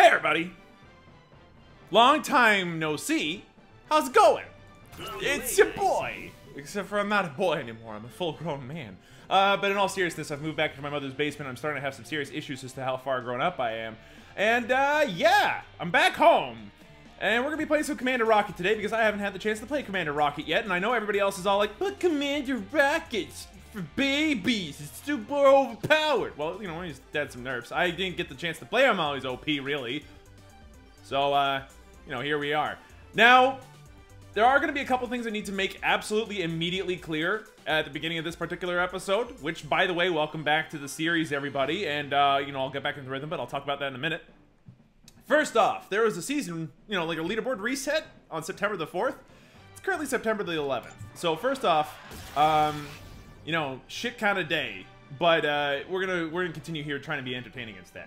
Hey everybody! Long time no see. How's it going? It's your boy! Except for I'm not a boy anymore, I'm a full-grown man. But in all seriousness, I've moved back to my mother's basement. I'm starting to have some serious issues as to how far grown up I am. And, yeah! I'm back home! And we're gonna be playing some Commander Rocket today because I haven't had the chance to play Commander Rocket yet, and I know everybody else is all like, but Commander Rocket's for babies, it's super overpowered. Well, you know, he's dead some nerfs. I didn't get the chance to play him while he's OP, really. So, you know, here we are. Now, there are gonna be a couple things I need to make absolutely immediately clear at the beginning of this particular episode, which, by the way, welcome back to the series, everybody, and, you know, I'll get back into the rhythm, but I'll talk about that in a minute. First off, there was a season, you know, like a leaderboard reset on September the 4th. It's currently September the 11th. So first off, you know, shit kind of day, but we're gonna continue here trying to be entertaining instead.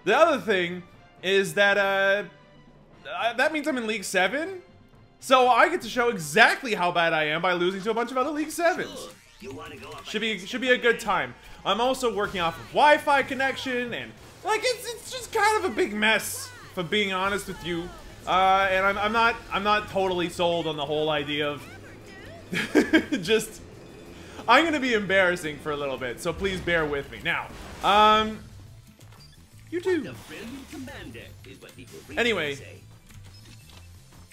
The other thing is that that means I'm in League 7, so I get to show exactly how bad I am by losing to a bunch of other League 7s. Should be a good time. I'm also working off of Wi-Fi connection, and like it's just kind of a big mess, if I'm being honest with you. And I'm not totally sold on the whole idea of just. I'm gonna be embarrassing for a little bit, so please bear with me. Now, you too. Anyway,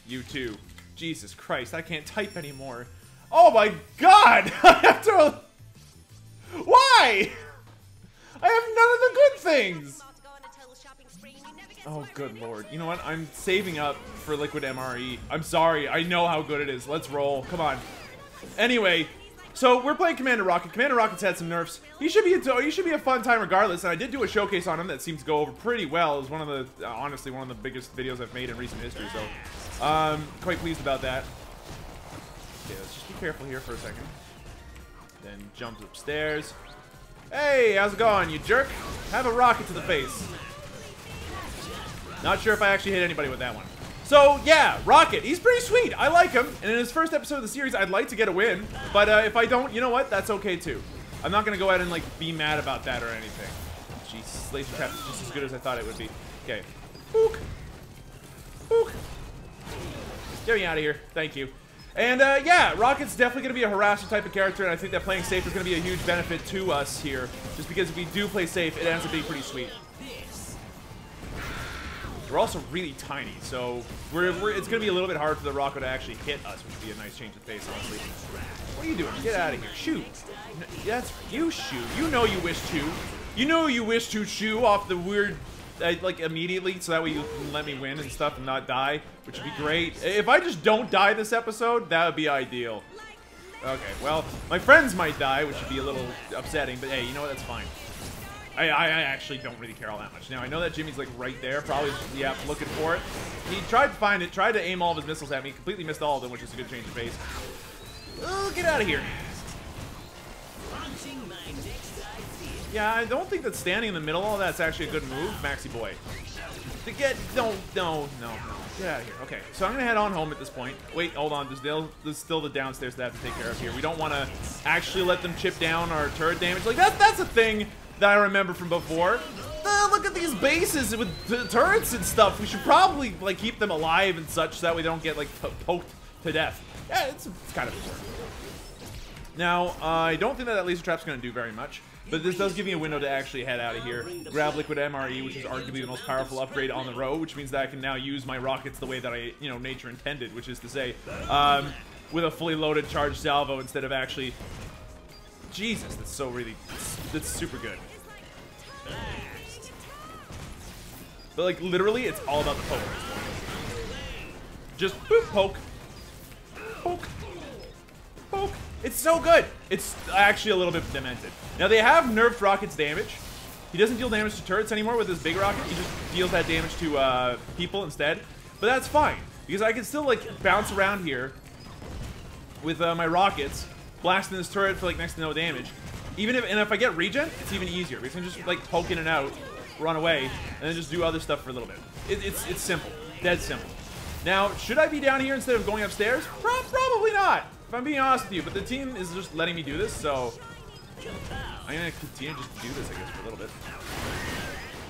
you too. Jesus Christ, I can't type anymore. Oh my God! I have to. Why? I have none of the good things. Oh, good lord. You know what? I'm saving up for Liquid MRE. I'm sorry. I know how good it is. Let's roll. Come on. Anyway, so we're playing Commander Rocket. Commander Rocket's had some nerfs. He should be a fun time regardless. And I did do a showcase on him that seems to go over pretty well. It was one of the, honestly, one of the biggest videos I've made in recent history. So, quite pleased about that. Okay, let's just be careful here for a second. Then jumps upstairs. Hey, how's it going, you jerk? Have a rocket to the face. Not sure if I actually hit anybody with that one. So, yeah, Rocket. He's pretty sweet. I like him. And in his first episode of the series, I'd like to get a win. But if I don't, you know what? That's okay, too. I'm not going to go ahead and, like, be mad about that or anything. Jesus, Laser Trap is just as good as I thought it would be. Okay. Book. Book. Get me out of here. Thank you. And, yeah, Rocket's definitely going to be a harasser type of character, and I think that playing safe is going to be a huge benefit to us here. Just because if we do play safe, it ends up being pretty sweet. We're also really tiny, so it's going to be a little bit hard for the Rocket to actually hit us, which would be a nice change of pace, honestly. What are you doing? Get out of here. Shoot. That's you shoot. You know you wish to. You know you wish to shoo off the weird, like, immediately, so that way you can let me win and stuff and not die, which would be great. If I just don't die this episode, that would be ideal. Okay, well, my friends might die, which would be a little upsetting, but hey, you know what? That's fine. I actually don't really care all that much. Now, I know that Jimmy's, like, right there, probably, yeah, looking for it. He tried to find it, tried to aim all of his missiles at me, completely missed all of them, which is a good change of pace. Oh, get out of here. Yeah, I don't think that standing in the middle, all that's actually a good move, Maxi boy. To get, no. Get out of here. Okay, so I'm gonna head on home at this point. Wait, hold on, there's still the downstairs that I have to take care of here. We don't want to actually let them chip down our turret damage. Like, that's a thing that I remember from before. Look at these bases with the turrets and stuff. We should probably, like, keep them alive and such so that we don't get, like, poked to death. Yeah, it's kind of important. Now, I don't think that laser trap's going to do very much, but this does give me a window to actually head out of here, grab Liquid MRE, which is arguably the most powerful upgrade on the road, which means that I can now use my rockets the way that I, you know, nature intended, which is to say, with a fully loaded charged salvo instead of actually... Jesus, that's so really... That's super good. But, like, literally, it's all about the poke. Just boop, poke. Poke. Poke. It's so good. It's actually a little bit demented. Now, they have nerfed Rocket's damage. He doesn't deal damage to turrets anymore with his big rocket. He just deals that damage to people instead. But that's fine, because I can still, like, bounce around here with my rockets, blasting this turret for, like, next to no damage. And if I get regen, it's even easier. We can just, like, poke in and out, run away, and then just do other stuff for a little bit. It's simple. Dead simple. Now, should I be down here instead of going upstairs? Probably not, if I'm being honest with you. But the team is just letting me do this, so I'm going to continue just to do this, I guess, for a little bit.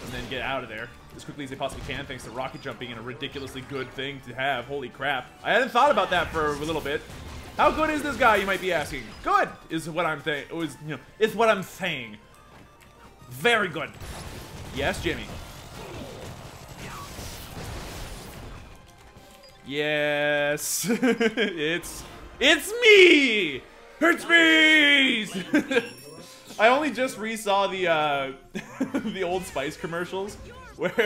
and then get out of there as quickly as they possibly can, thanks to rocket jump being a ridiculously good thing to have. Holy crap. I hadn't thought about that for a little bit. How good is this guy, you might be asking? Good is what I'm saying. It's what I'm saying. Very good. Yes, Jimmy. Yes. It's me! It's me! I only just resaw the the Old Spice commercials where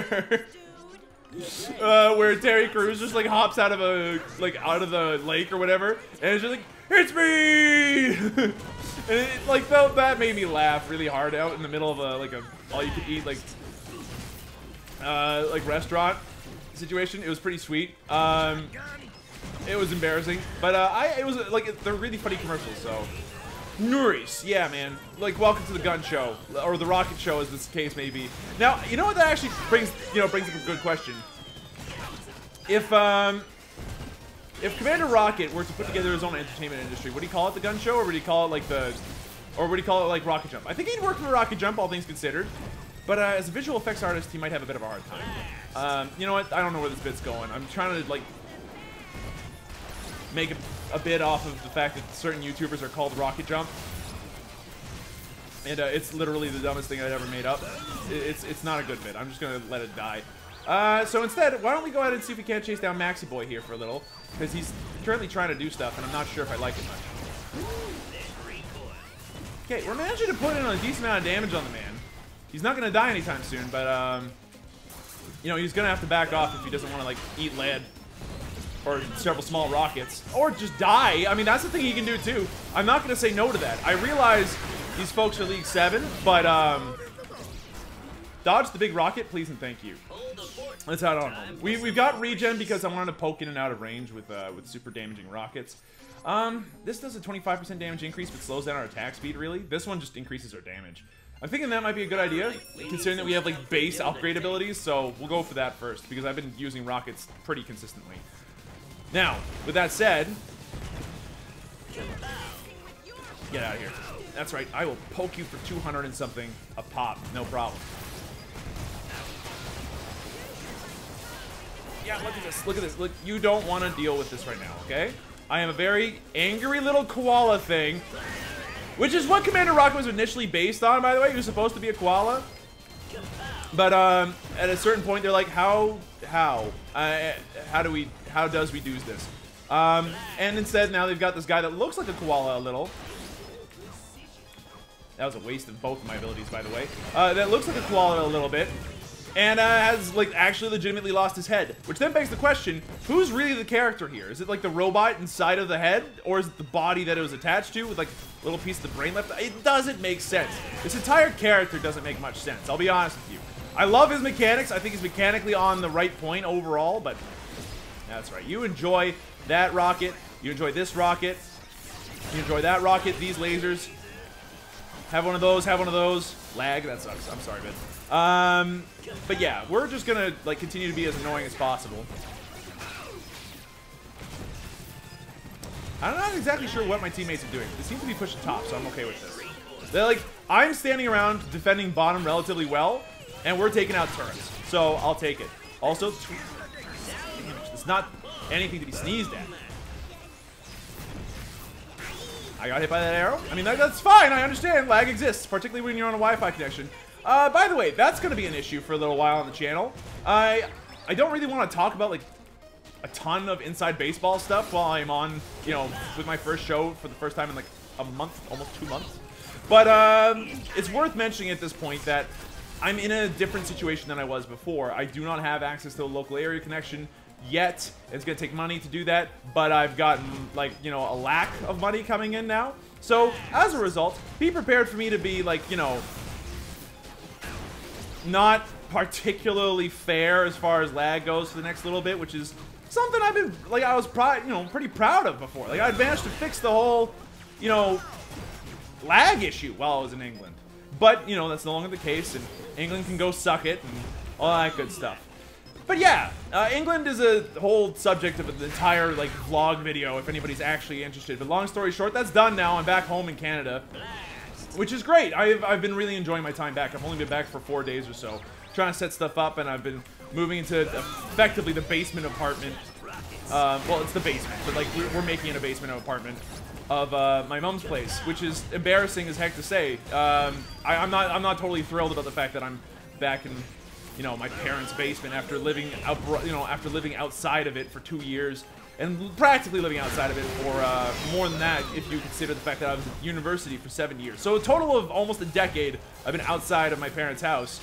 Terry Crews just like hops out of the lake or whatever, and it's just like, it's me! And like that made me laugh really hard out in the middle of a all you could eat like restaurant situation. It was pretty sweet. It was embarrassing, but it was like they're really funny commercials. So nice, yeah, man. Like, welcome to the gun show or the rocket show, as this case may be. Now, you know what that actually brings up a good question. If Commander Rocket were to put together his own entertainment industry, would he call it the gun show, or would he call it like Rocket Jump? I think he'd work for Rocket Jump, all things considered. But as a visual effects artist, he might have a bit of a hard time. You know what? I don't know where this bit's going. I'm trying to like make a bit off of the fact that certain YouTubers are called Rocket Jump, and it's literally the dumbest thing I'd ever made up. It's not a good bit. I'm just gonna let it die. So instead, why don't we go ahead and see if we can't chase down Maxi Boy here for a little, because he's currently trying to do stuff, and I'm not sure if I like it much. Okay, we're managing to put in a decent amount of damage on the man. He's not gonna die anytime soon, but you know, he's gonna have to back off if he doesn't want to like eat lead or several small rockets, or just die. I mean, that's the thing he can do too. I'm not gonna say no to that. I realize these folks are League 7, but dodge the big rocket, please and thank you. Let's head on home. We've got regen because I wanted to poke in and out of range with super damaging rockets. This does a 25% damage increase, but slows down our attack speed. Really, this one just increases our damage. I'm thinking that might be a good idea, considering that we have like base upgrade abilities. So we'll go for that first because I've been using rockets pretty consistently. Now, with that said, get out of here. That's right, I will poke you for 200 and something a pop, no problem. Yeah, look at this, look at this. Look, you don't want to deal with this right now, okay? I am a very angry little koala thing, which is what Commander Rocket was initially based on, by the way. He was supposed to be a koala. But at a certain point, they're like, how does we do this? And instead, now they've got this guy that looks like a koala a little. That was a waste of both of my abilities, by the way. That looks like a koala a little bit, and has like actually legitimately lost his head. Which then begs the question: who's really the character here? Is it like the robot inside of the head, or is it the body that it was attached to with like a little piece of the brain left? It doesn't make sense. This entire character doesn't make much sense. I'll be honest with you. I love his mechanics. I think he's mechanically on the right point overall, but that's right. You enjoy that rocket. You enjoy this rocket. You enjoy that rocket. These lasers. Have one of those. Have one of those. Lag. That sucks. I'm sorry, but yeah, we're just gonna like continue to be as annoying as possible. I'm not exactly sure what my teammates are doing. They seem to be pushing top, so I'm okay with this. They're like, I'm standing around defending bottom relatively well, and we're taking out turrets, so I'll take it. Also, it's not anything to be sneezed at. I got hit by that arrow. I mean, that's fine. I understand. Lag exists, particularly when you're on a Wi-Fi connection. By the way, that's going to be an issue for a little while on the channel. I don't really want to talk about, like, a ton of inside baseball stuff while I'm on, you know, with my first show for the first time in, like, a month, almost 2 months. But, it's worth mentioning at this point that I'm in a different situation than I was before. I do not have access to a local area connection yet. It's gonna take money to do that, but I've gotten, like, you know, a lack of money coming in now. So, as a result, be prepared for me to be, like, you know, not particularly fair as far as lag goes for the next little bit, which is something I've been, like, I was pretty proud of before. Like, I managed to fix the whole, you know, lag issue while I was in England. But, you know, that's no longer the case, and England can go suck it, and all that good stuff. But yeah, England is a whole subject of an entire, like, vlog video if anybody's actually interested. But long story short, that's done now. I'm back home in Canada, which is great. I've been really enjoying my time back. I've only been back for 4 days or so. trying to set stuff up, and I've been moving into effectively the basement apartment. Well, it's the basement, but like we're making it a basement apartment of my mom's place, which is embarrassing as heck to say. I'm not totally thrilled about the fact that I'm back in, you know, my parents' basement after living outside of it for 2 years, and practically living outside of it for more than that if you consider the fact that I was at university for 7 years. So a total of almost a decade I've been outside of my parents' house,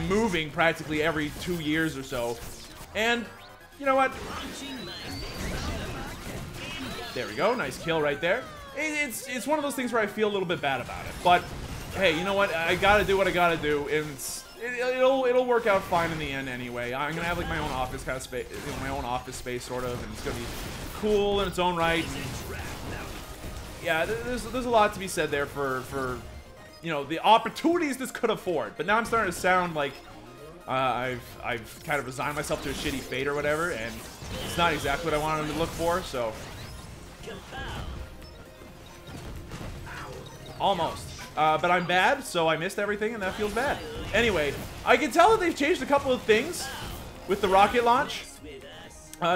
moving practically every 2 years or so. And you know what? There we go, nice kill right there. It's one of those things where I feel a little bit bad about it, but hey, you know what? I gotta do what I gotta do, and it'll work out fine in the end anyway. I'm gonna have like my own office kind of space, you know, my own office space sort of, and it's gonna be cool in its own right. Yeah, there's a lot to be said there for you know, the opportunities this could afford. But now I'm starting to sound like I've kind of resigned myself to a shitty fate or whatever, and it's not exactly what I wanted to look for. So almost. But I'm bad, so I missed everything, and that feels bad. Anyway, I can tell that they've changed a couple of things with the rocket launch.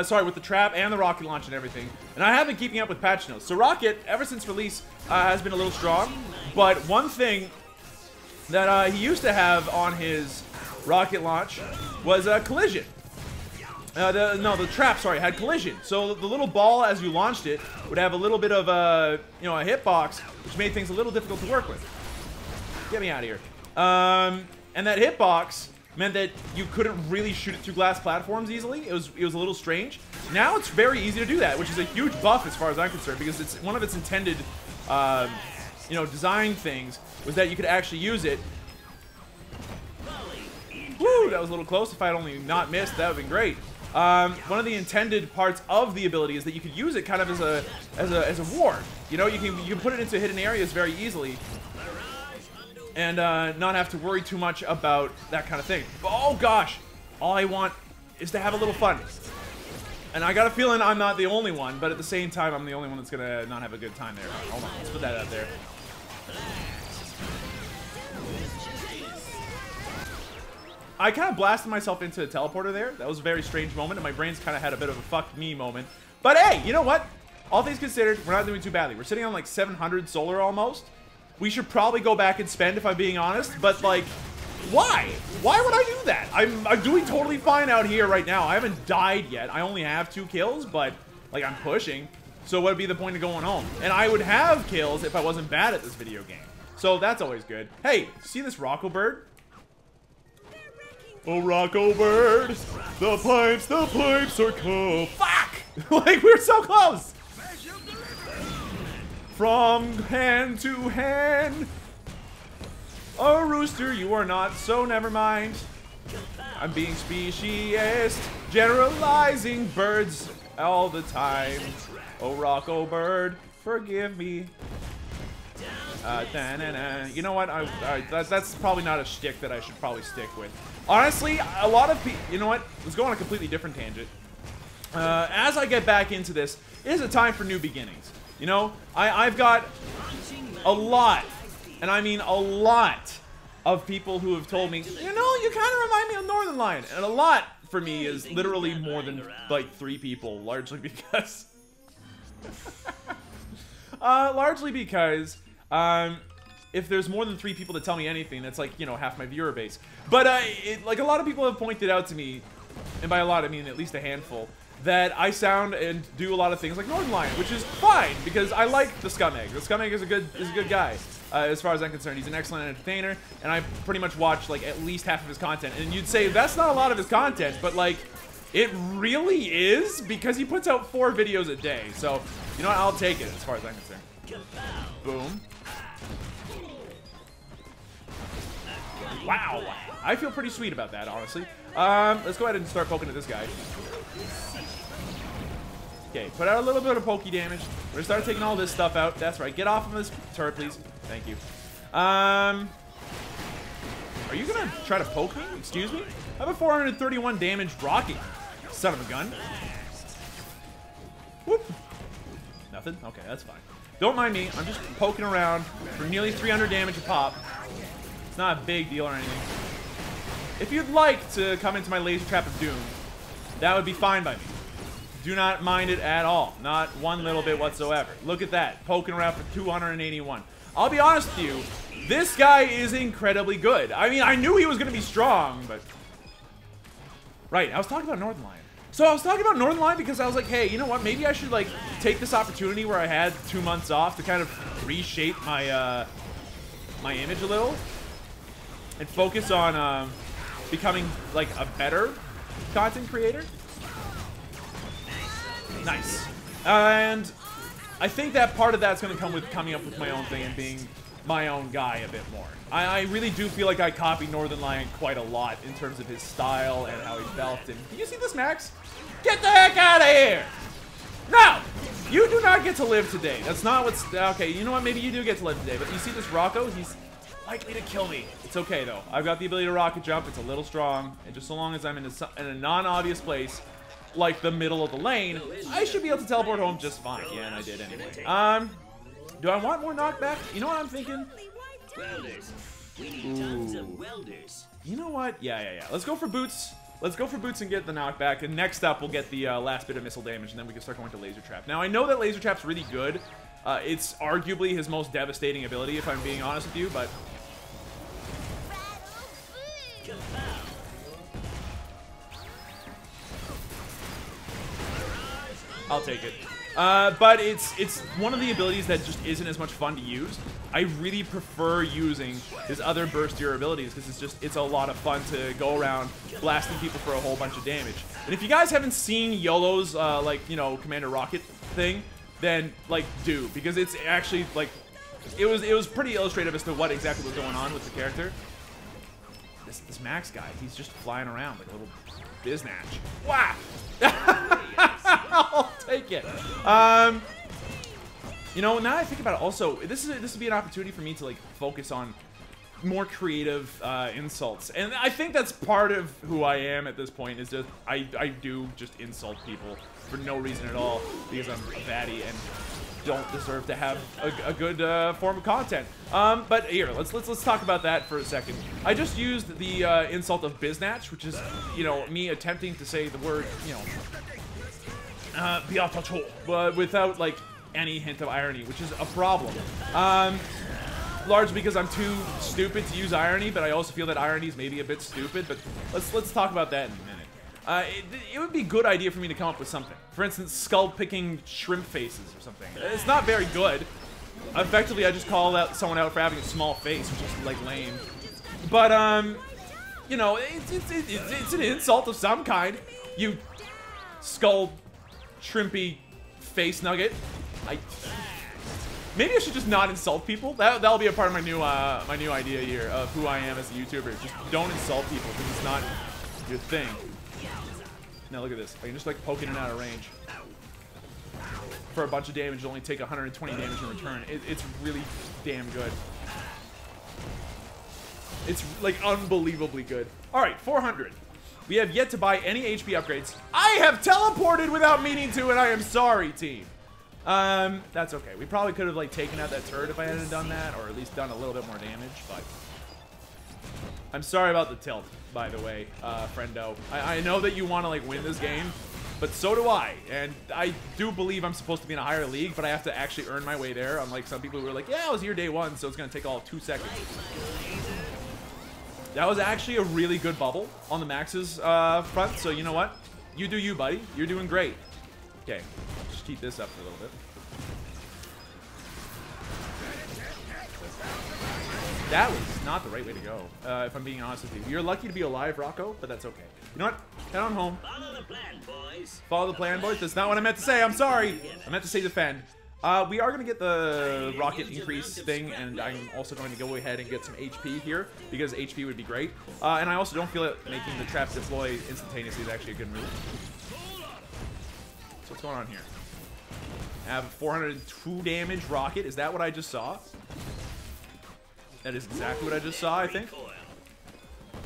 Sorry, with the trap and the rocket launch and everything. And I have been keeping up with patch notes. So Rocket, ever since release, has been a little strong. But one thing that he used to have on his rocket launch was collision. The trap, sorry, had collision. So the little ball, as you launched it, would have a little bit of a hitbox, which made things a little difficult to work with. Get me out of here. And that hitbox meant that you couldn't really shoot it through glass platforms easily. It was a little strange. Now it's very easy to do that, which is a huge buff as far as I'm concerned, because it's one of its intended, design things was that you could actually use it. Woo, that was a little close. If I had only not missed, that would have been great. One of the intended parts of the ability is that you could use it kind of as a ward. You know, you can put it into hidden areas very easily, and not have to worry too much about that kind of thing. Oh gosh, all I want is to have a little fun. And I got a feeling I'm not the only one, but at the same time, I'm the only one that's gonna not have a good time there. Hold on, let's put that out there. I kind of blasted myself into a teleporter there. That was a very strange moment, and my brain's kind of had a bit of a fuck me moment. But hey, you know what? All things considered, we're not doing too badly. We're sitting on like 700 solar almost. We should probably go back and spend, if I'm being honest. But like, why? Why would I do that? I'm doing totally fine out here right now. I haven't died yet. I only have 2 kills, but like I'm pushing. So what would be the point of going home? And I would have kills if I wasn't bad at this video game. So that's always good. Hey, see this Rocco bird? Oh, Rocco bird, the pipes are cold. Fuck! Like, we're so close! From hand to hand. Oh, rooster, you are not, so never mind. I'm being speciest, generalizing birds all the time. Oh, Rocco bird, forgive me. You know what? That's probably not a shtick that I should probably stick with. Honestly, a lot of people... You know what? Let's go on a completely different tangent. As I get back into this, it is a time for new beginnings. You know, I've got a lot, and I mean a lot, of people who have told me, you know, you kind of remind me of Northern Lion. And a lot, for me, is literally more than, like, 3 people, largely because... if there's more than 3 people that tell me anything, that's like, you know, half my viewer base. But, like, a lot of people have pointed out to me, and by a lot, I mean at least a handful, that I sound and do a lot of things like Northern Lion, which is fine, because I like the Scummag. The Scummag is a good guy, as far as I'm concerned. He's an excellent entertainer, and I pretty much watch, like, at least half of his content. And you'd say, that's not a lot of his content, but, like, it really is, because he puts out 4 videos a day. So, you know what, I'll take it, as far as I'm concerned. Boom. Wow, I feel pretty sweet about that, honestly. Let's go ahead and start poking at this guy. Okay, put out a little bit of pokey damage. We're gonna start taking all this stuff out. That's right. Get off of this turret, please. Thank you. Are you gonna try to poke me? Excuse me? I have a 431 damage rocket. Son of a gun. Whoop. Nothing? Okay, that's fine. Don't mind me. I'm just poking around for nearly 300 damage a pop. It's not a big deal or anything. if you'd like to come into my laser trap of doom, that would be fine by me. Do not mind it at all. Not one little bit whatsoever. Look at that. Poking around for 281. I'll be honest with you. This guy is incredibly good. I mean, I knew he was going to be strong, but... Right, I was talking about Northern Lion. So I was talking about Northern Lion because I was like, hey, you know what? Maybe I should, like, take this opportunity where I had 2 months off to kind of reshape my, my image a little. And focus on, becoming, like, a better content creator. Nice. And I think that part of that's going to come with coming up with my own thing and being my own guy a bit more. I really do feel like I copied Northern Lion quite a lot in terms of his style and how he felt. And do you see this, Max? Get the heck out of here! No! You do not get to live today. That's not what's... Okay, you know what? Maybe you do get to live today. But you see this Rocco? He's likely to kill me. It's okay, though. I've got the ability to rocket jump. It's a little strong. And just so long as I'm in a non-obvious place, like the middle of the lane, I should be able to teleport home just fine. Yeah, and I did anyway. Do I want more knockback? You know what I'm thinking? Welders. We need tons of welders. You know what? Yeah. Let's go for boots. Let's go for boots and get the knockback. And next up, we'll get the last bit of missile damage, and then we can start going to laser trap. Now, I know that laser trap's really good. It's arguably his most devastating ability, if I'm being honest with you, but... I'll take it. But it's one of the abilities that just isn't as much fun to use. I really prefer using his other burstier abilities because it's a lot of fun to go around blasting people for a whole bunch of damage. And if you guys haven't seen YOLO's like, you know, Commander Rocket thing, then like do, because it's actually like it was pretty illustrative as to what exactly was going on with the character. This Max guy, he's just flying around like a little biznatch. Wow. I'll take it. You know, now I think about it, also, this would be an opportunity for me to like focus on more creative insults, and I think that's part of who I am at this point. Is just I do just insult people for no reason at all because I'm a baddie and don't deserve to have a good form of content. But here, let's talk about that for a second. I just used the insult of biznatch, which is, you know, me attempting to say the word, you know, but without like any hint of irony, which is a problem. Largely because I'm too stupid to use irony, but I also feel that irony is maybe a bit stupid. But let's talk about that in a minute. It would be a good idea for me to come up with something. For instance, skull-picking shrimp faces or something. It's not very good. Effectively, I just call out someone out for having a small face, which is like lame. But you know, it's an insult of some kind. You skull shrimpy face nugget. Maybe I should just not insult people. That'll be a part of my new idea here of who I am as a YouTuber. Just don't insult people because it's not your thing. Now look at this. I can just like poke in and out of range for a bunch of damage. Only take 120 damage in return. It's really damn good. It's like unbelievably good. All right, 400. We have yet to buy any HP upgrades. I have teleported without meaning to, and I am sorry, team. That's okay. We probably could have like taken out that turret if I hadn't done that, or at least done a little bit more damage, but I'm sorry about the tilt, by the way, friendo. I know that you want to like win this game, but so do I, and I do believe I'm supposed to be in a higher league, but I have to actually earn my way there, unlike some people who are like, yeah, I was here day one, so it's gonna take all 2 seconds. That was actually a really good bubble on the Max's front, so you know what? You do you, buddy. You're doing great. Okay, just keep this up for a little bit. That was not the right way to go, if I'm being honest with you. You're lucky to be alive, Rocco, but that's okay. You know what? Head on home. Follow the plan, boys. Follow the plan, boys? That's not what I meant to say. I'm sorry. I meant to say defend. We are going to get the rocket increase thing, and I'm also going to go ahead and get some HP here, because HP would be great. And I also don't feel that making the traps deploy instantaneously is actually a good move. So what's going on here? I have a 402 damage rocket. Is that what I just saw? That is exactly what I just saw, I think.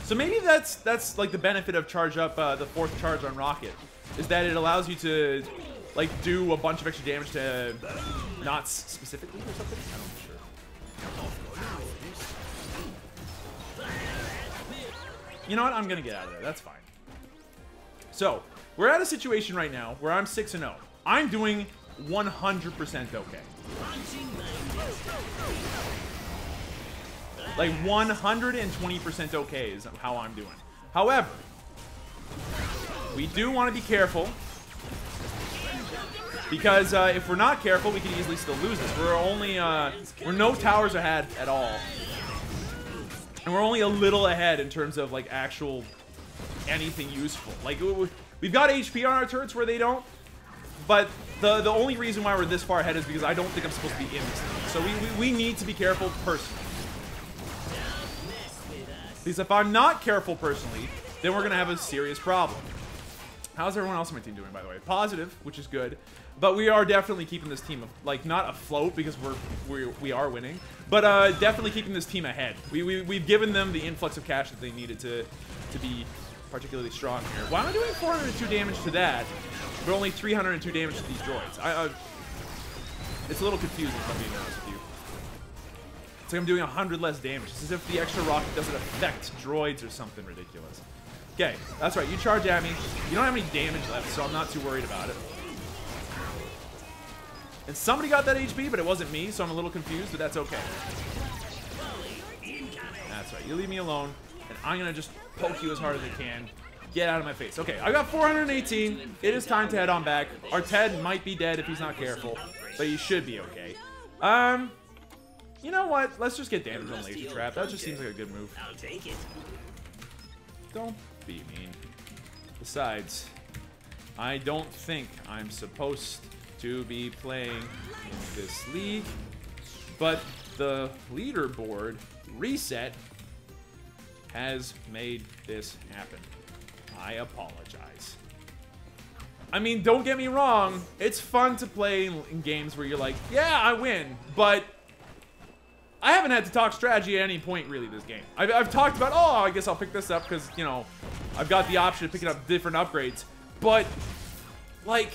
So maybe that's like the benefit of charge up the 4th charge on rocket, is that it allows you to like do a bunch of extra damage to knots specifically or something. I don't know. Sure. You know what? I'm gonna get out of there. That's fine. So, we're at a situation right now where I'm 6-0. I'm doing 100% okay. Like 120% okay is how I'm doing. However, we do want to be careful because if we're not careful, we can easily still lose this. We're no towers ahead at all, and we're only a little ahead in terms of like actual anything useful. Like we've got HP on our turrets where they don't, but the only reason why we're this far ahead is because I don't think I'm supposed to be in this thing. So we need to be careful personally. Because if I'm not careful personally, then we're going to have a serious problem. How's everyone else on my team doing, by the way? Positive, which is good. But we are definitely keeping this team, like, not afloat because we are winning. But definitely keeping this team ahead. We've given them the influx of cash that they needed to be particularly strong here. Why am I doing 402 damage to that, but only 302 damage to these droids? It's a little confusing, if I'm being honest with you. It's like I'm doing 100 less damage. It's as if the extra rocket doesn't affect droids or something ridiculous. Okay, that's right. You charge at me. You don't have any damage left, so I'm not too worried about it. And somebody got that HP, but it wasn't me, so I'm a little confused, but that's okay. That's right. You leave me alone, and I'm going to just poke you as hard as I can. Get out of my face. Okay, I got 418. It is time to head on back. Our Ted might be dead if he's not careful, but he should be okay. You know what? Let's just get damage on Laser Trap. That just seems like a good move. I'll take it. Don't be mean. Besides, I don't think I'm supposed to be playing in this league, but the leaderboard reset has made this happen. I apologize. I mean, don't get me wrong. It's fun to play in games where you're like, yeah, I win, but I haven't had to talk strategy at any point, really, this game. I've talked about, oh, I guess I'll pick this up because, you know, I've got the option of picking up different upgrades. But, like,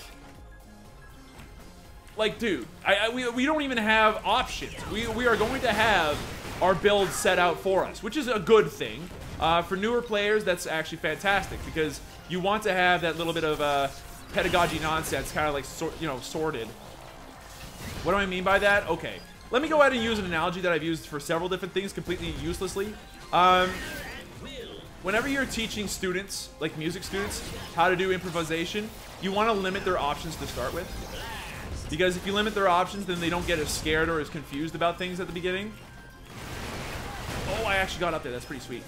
dude, we don't even have options. We are going to have our build set out for us, which is a good thing. For newer players, that's actually fantastic because you want to have that little bit of pedagogy nonsense kind of like, sorted. What do I mean by that? Okay. Let me go ahead and use an analogy that I've used for several different things completely uselessly. Whenever you're teaching students, like music students, how to do improvisation, you want to limit their options to start with. Because if you limit their options, then they don't get as scared or as confused about things at the beginning. Oh, I actually got up there. That's pretty sweet.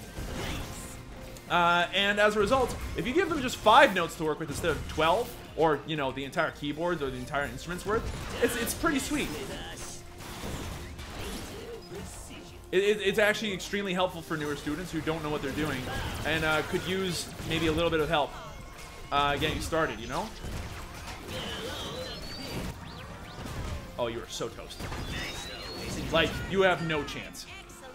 And as a result, if you give them just 5 notes to work with instead of 12, or, you know, the entire keyboards or the entire instrument's worth, it's pretty sweet. It's actually extremely helpful for newer students who don't know what they're doing and could use maybe a little bit of help getting started, you know? Oh, you are so toast. Like, you have no chance.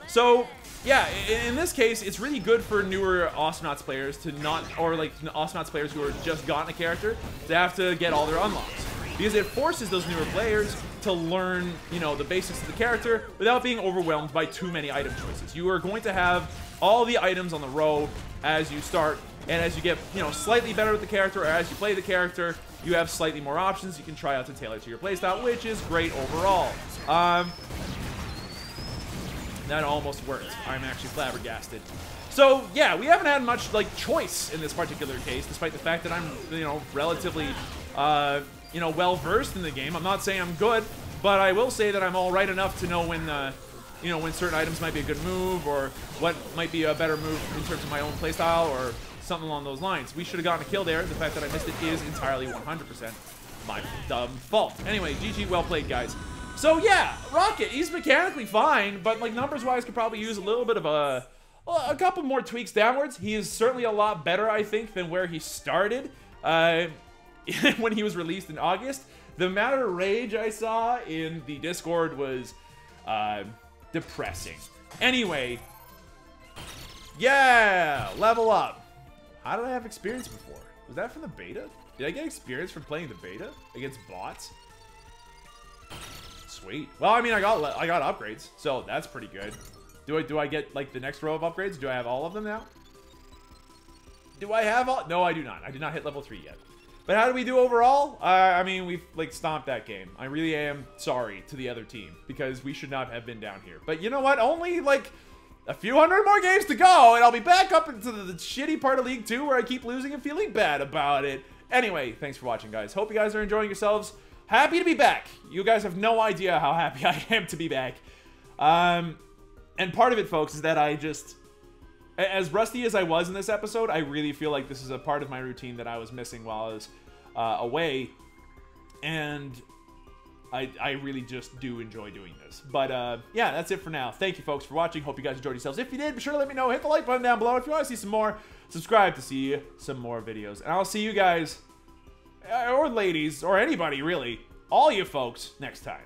So, yeah, in this case, it's really good for newer Awesomenauts players to not, or like Awesomenauts players who are just gotten a character, to have to get all their unlocks. Because it forces those newer players to learn, you know, the basics of the character without being overwhelmed by too many item choices. You are going to have all the items on the row as you start, and as you get, you know, slightly better with the character, or as you play the character, you have slightly more options you can try out to tailor to your playstyle, which is great overall. That almost worked. I'm actually flabbergasted. So, yeah, we haven't had much, like, choice in this particular case, despite the fact that I'm, you know, relatively, you know, well-versed in the game. I'm not saying I'm good, but I will say that I'm all right enough to know when, you know, when certain items might be a good move, or what might be a better move in terms of my own playstyle, or something along those lines. We should have gotten a kill there. The fact that I missed it is entirely 100% my dumb fault. Anyway, GG, well played, guys. So, yeah, Rocket, he's mechanically fine, but, like, numbers-wise could probably use a little bit of a couple more tweaks downwards. He is certainly a lot better, I think, than where he started when he was released in August. The amount of rage I saw in the Discord was depressing. Anyway, yeah, level up. How did I have experience before? Was that from the beta? Did I get experience from playing the beta against bots? Sweet. Well, I mean, I got upgrades, so that's pretty good. Do I get like the next row of upgrades? Do I have all of them now? Do I have all? No, I do not. I did not hit level 3 yet. But how do we do overall? I mean, we've, like, stomped that game. I really am sorry to the other team, because we should not have been down here. But you know what? Only, like, a few hundred more games to go, and I'll be back up into the shitty part of League 2 where I keep losing and feeling bad about it. Anyway, thanks for watching, guys. Hope you guys are enjoying yourselves. Happy to be back. You guys have no idea how happy I am to be back. And part of it, folks, is that I just... As rusty as I was in this episode, I really feel like this is a part of my routine that I was missing while I was away. And I really just do enjoy doing this. But yeah, that's it for now. Thank you, folks, for watching. Hope you guys enjoyed yourselves. If you did, be sure to let me know. Hit the like button down below. If you want to see some more, subscribe to see some more videos. And I'll see you guys, or ladies, or anybody, really, all you folks, next time.